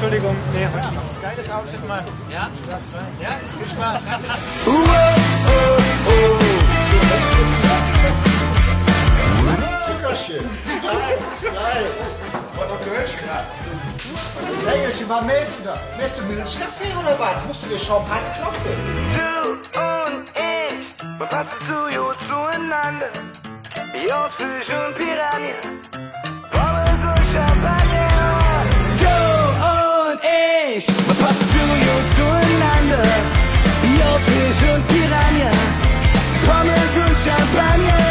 Entschuldigung, nee, heute nicht. Geiles Outfit, Mann. Ja? Ja, viel Spaß. Zuckerchen. Geil. Was noch gehört gerade? Engelchen, was mähst du da? Mähst du Milchkaffee oder was? Musst du dir schon hart klopfen? Du und ich, wir passen zu gut zueinander. Jungs, und Piranha, Pommes und Champagner. Du und ich, wir passen zu gut zueinander. Jungs, und Piranha, Pommes und Champagner.